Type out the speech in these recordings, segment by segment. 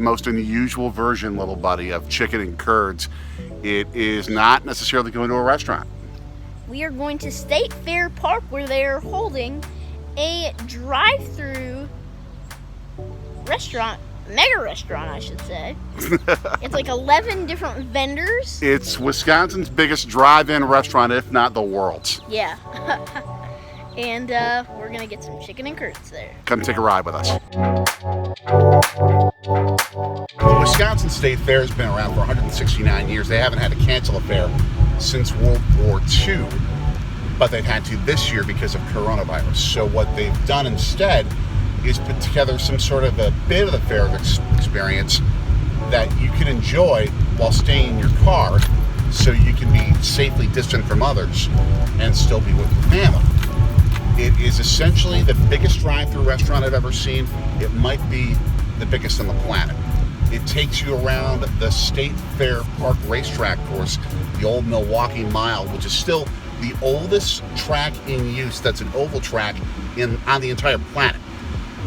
most unusual version, little buddy, of chicken and curds. It is not necessarily going to a restaurant. We are going to State Fair Park, where they're holding a drive-through restaurant, mega restaurant, I should say. It's like 11 different vendors. It's Wisconsin's biggest drive-in restaurant, if not the world's. Yeah. And we're gonna get some chicken and curds there. Come take a ride with us. The Wisconsin State Fair has been around for 169 years. They haven't had to cancel a fair since World War II, but they've had to this year because of coronavirus. So what they've done instead is put together some sort of a bit of the fair experience that you can enjoy while staying in your car, so you can be safely distant from others and still be with your family. It is essentially the biggest drive-through restaurant I've ever seen. It might be the biggest on the planet. It takes you around the State Fair Park racetrack course, the old Milwaukee Mile, which is still the oldest track in use that's an oval track on the entire planet.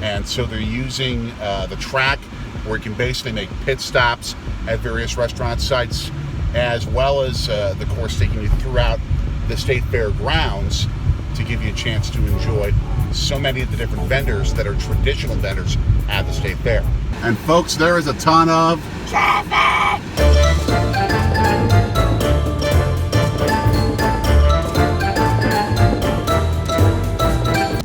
And so they're using the track where you can basically make pit stops at various restaurant sites, as well as the course taking you throughout the State Fair grounds to give you a chance to enjoy so many of the different vendors that are traditional vendors at the State Fair. And folks, there is a ton of traffic!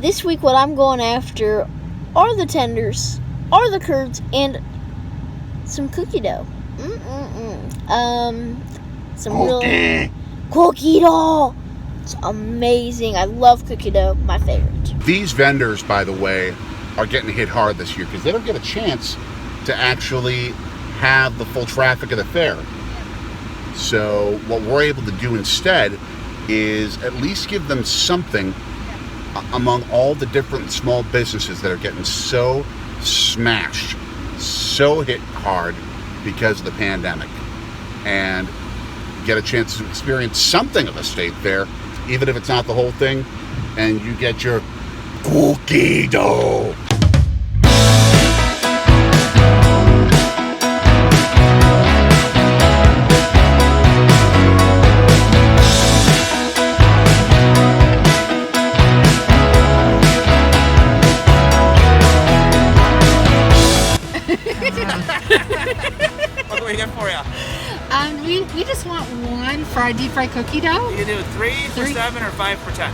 This week what I'm going after are the tenders, are the curds, and some cookie dough. Some real cookie dough. It's amazing. I love cookie dough, my favorite. These vendors, by the way, are getting hit hard this year because they don't get a chance to actually have the full traffic of the fair. So what we're able to do instead is at least give them something among all the different small businesses that are getting so smashed, so hit hard because of the pandemic, and get a chance to experience something of the State Fair, even if it's not the whole thing, and you get your cookie dough. What do we get for you? We just want one fried deep fried cookie dough. You can do three for 7 or 5 for 10.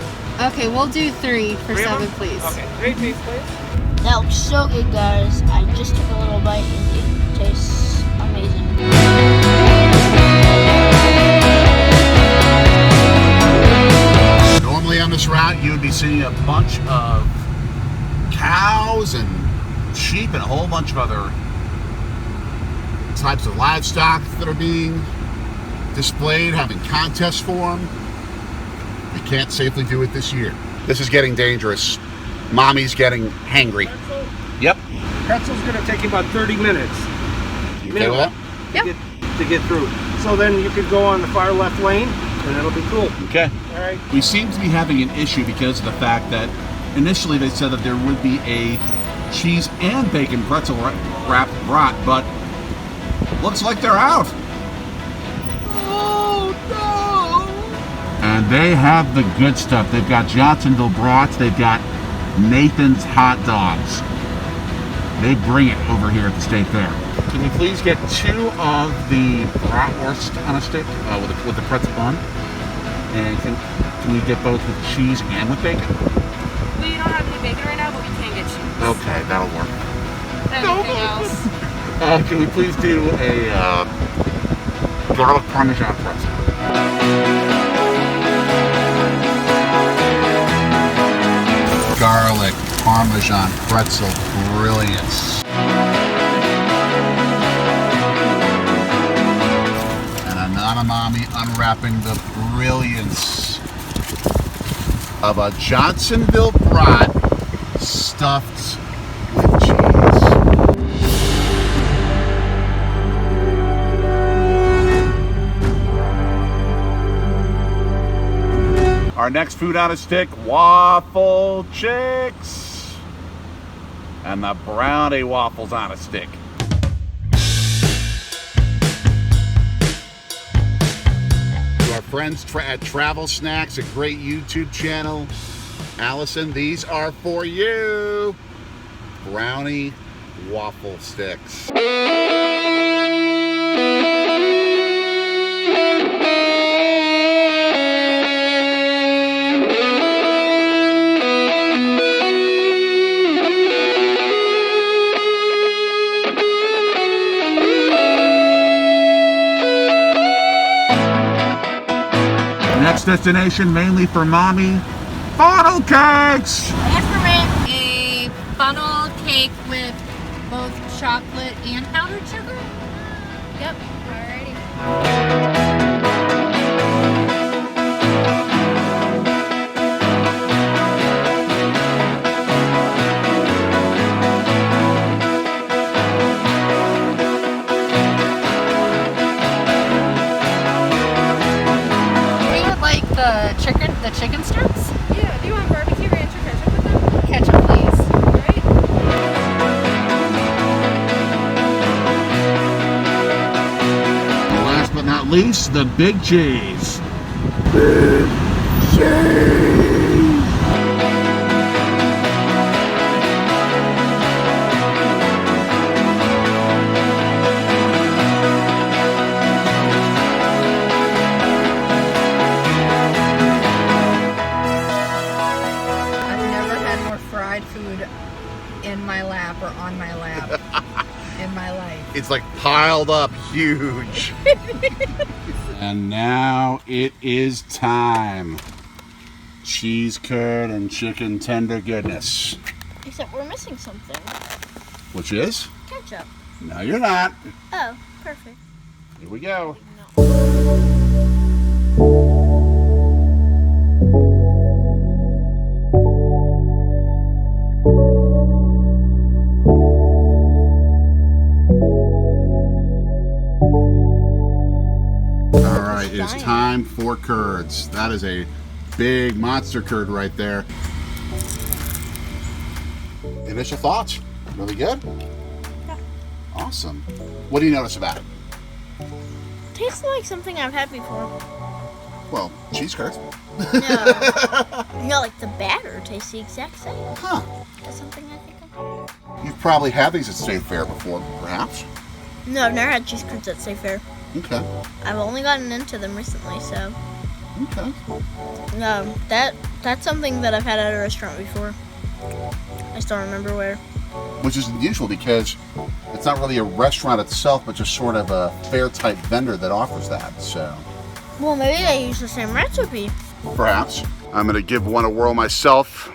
Okay, we'll do 3 for 7, please. Okay, 3 piece, please. That looks so good, guys. I just took a little bite and it tastes amazing. Normally on this route, you would be seeing a bunch of cows and sheep and a whole bunch of other types of livestock that are being displayed, having contests for them. You can't safely do it this year. This is getting dangerous. Mommy's getting hangry. Pretzel? Yep. Pretzel's going to take you about 30 minutes. You okay with that? To get through. So then you could go on the far left lane, and it'll be cool. Okay. All right. We seem to be having an issue because of the fact that initially they said that there would be a cheese and bacon pretzel wrapped brat, but looks like they're out. Oh no! And they have the good stuff. They've got Johnsonville brats. They've got Nathan's hot dogs. They bring it over here at the State Fair. Can you please get 2 of the bratwurst on a stick with the pretzel bun? And can we get both with cheese and with bacon? We don't have any bacon right now, but we can get cheese. Okay, that'll work. Anything else? Can we please do a garlic parmesan pretzel? Garlic parmesan pretzel brilliance. And Anonymommy unwrapping the brilliance of a Johnsonville brat stuffed with cheese. Our next food on a stick, waffle chicks. And the brownie waffles on a stick. To our friends at Travel Snacks, a great YouTube channel. Allison, these are for you. Brownie waffle sticks. Next destination, mainly for mommy, funnel cakes. And for me, a funnel cake with both chocolate and powdered sugar. Yep. Alrighty. The chicken strips? Yeah, do you want barbecue ranch or ketchup with them? Ketchup, please. Alright. And last but not least, the big cheese. Food in my lap or on my lap in my life. It's like piled up huge. And now it is time. Cheese curd and chicken tender goodness. Except we're missing something. Which is? Ketchup. No, you're not. Oh, perfect. Here we go. All right, it's time for curds. That is a big monster curd right there. Initial thoughts? Really good? Yeah. Awesome. What do you notice about it? Tastes like something I've had before. Well, cheese curds. No, like the batter tastes the exact same. Huh. That's something I think of. You've probably had these at State Fair before, perhaps? No, I've never had cheese curds at State Fair. Okay. I've only gotten into them recently, so. Okay. No, that's something that I've had at a restaurant before. I just don't remember where. Which is unusual because it's not really a restaurant itself, but just sort of a fair-type vendor that offers that, so. Well, maybe they use the same recipe. Perhaps. I'm going to give one a whirl myself,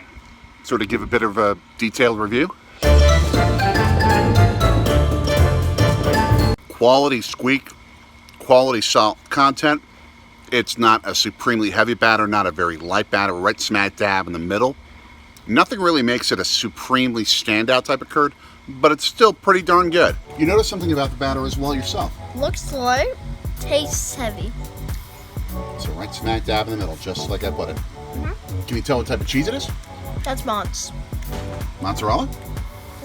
sort of give a bit of a detailed review. Quality squeak, quality salt content. It's not a supremely heavy batter, not a very light batter, right smack dab in the middle. Nothing really makes it a supremely standout type of curd, but it's still pretty darn good. You notice something about the batter as well yourself. Looks light, tastes heavy. So right smack dab in the middle, just like I put it. Can you tell what type of cheese it is? That's Mott's. Mozzarella?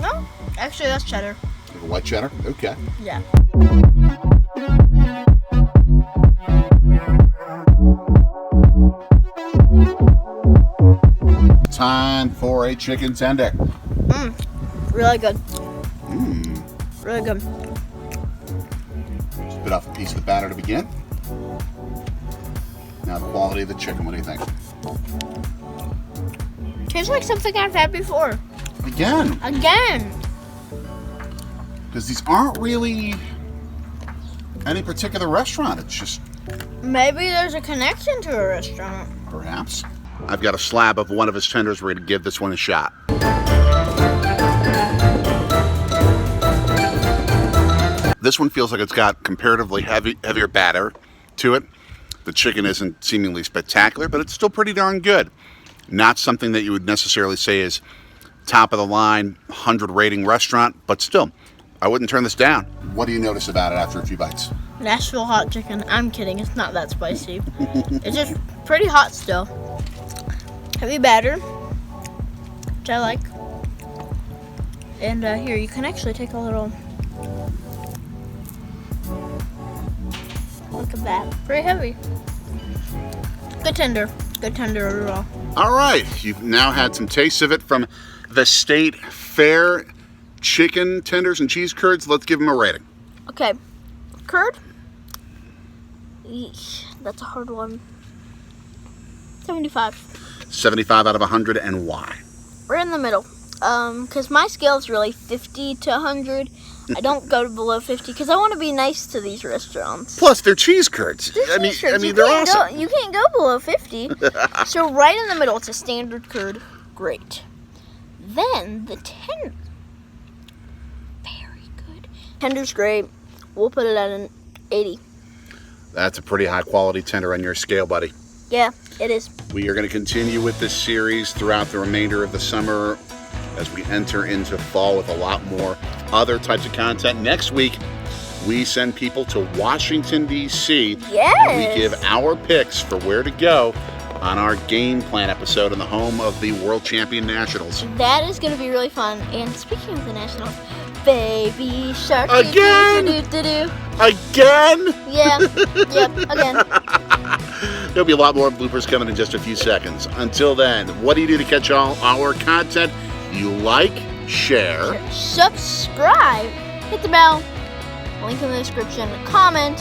No, actually that's cheddar. Like a white cheddar? Okay. Yeah. Time for a chicken tender. Really good. Really good. Spit off a piece of the batter to begin. Now the quality of the chicken, what do you think? Tastes like something I've had before. Again, Again. because these aren't really any particular restaurant. It's just Maybe there's a connection to a restaurant. perhaps. I've got a slab of one of his tenders. We're going to give this one a shot. This one feels like it's got comparatively heavier batter to it. The chicken isn't seemingly spectacular, but it's still pretty darn good. Not something that you would necessarily say is top of the line, 100 rating restaurant, but still, I wouldn't turn this down. What do you notice about it after a few bites? Nashville hot chicken. I'm kidding. It's not that spicy. It's just pretty hot still. Heavy batter, which I like. And here, you can actually take a little. Look at that. Pretty heavy. Good tender. Good tender overall. All right, you've now had some tastes of it from the State Fair chicken tenders and cheese curds. Let's give them a rating. Okay. Curd? Eesh, that's a hard one. 75. 75 out of 100, and why? We're in the middle. Because my scale is really 50 to 100. I don't go below 50 because I want to be nice to these restaurants. Plus, they're cheese curds. I mean, they're awesome. You can't go below 50. So right in the middle, it's a standard curd. Great. Then the tender. Very good. Tender's great. We'll put it at an 80. That's a pretty high quality tender on your scale, buddy. Yeah, it is. We are going to continue with this series throughout the remainder of the summer as we enter into fall with a lot more other types of content. Next week, we send people to Washington, D.C. Yes. And we give our picks for where to go on our game plan episode in the home of the World Champion Nationals. That is going to be really fun. And speaking of the Nationals, Baby Shark. Again? Do-do-do-do-do. Again? Yeah. Yep. Again. There'll be a lot more bloopers coming in just a few seconds. Until then, what do you do to catch all our content? You like, share, Subscribe, hit the bell, link in the description, comment.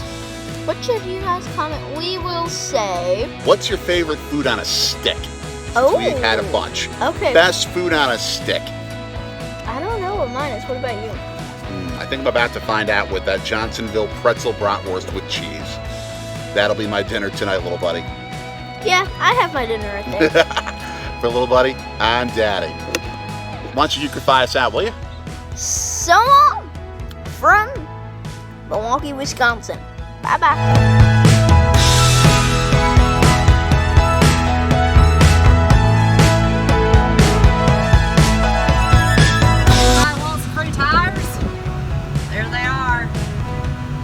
What should you guys comment? We will say. what's your favorite food on a stick? Oh. We've had a bunch. Okay. Best food on a stick. I don't know what mine is. What about you? I think I'm about to find out with that Johnsonville pretzel bratwurst with cheese. That'll be my dinner tonight, little buddy. Yeah, I have my dinner right there. For little buddy, I'm Daddy. Why don't you cry us out, will you? So long from Milwaukee, Wisconsin. Bye-bye. There they are.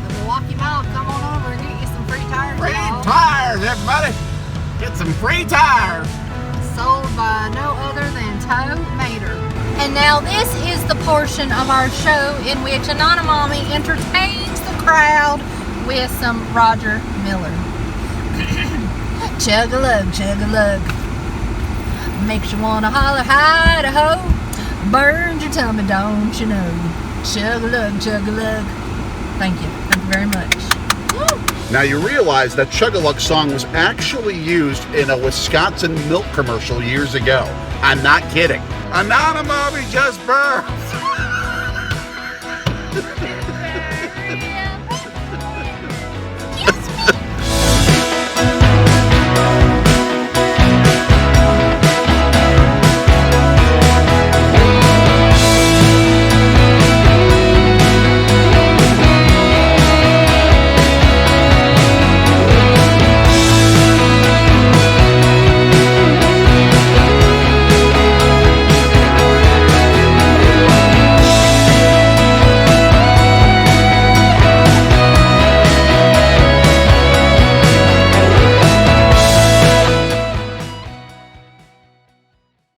The Milwaukee Mall, come on over and get you some free tires. Free y'all. tires, everybody. Get some free tires. Sold by no other than Toe Mater. And now this is the portion of our show in which Anonymommy entertains the crowd with some Roger Miller. Chug-a-lug, chug-a-lug. Makes you wanna holler, hi-da-ho. Burns your tummy, don't you know? Chug-a-lug, chug-a-lug. Thank you very much. Now you realize that Chug-a-Lug song was actually used in a Wisconsin milk commercial years ago. I'm not kidding. Anonymommy just birthed.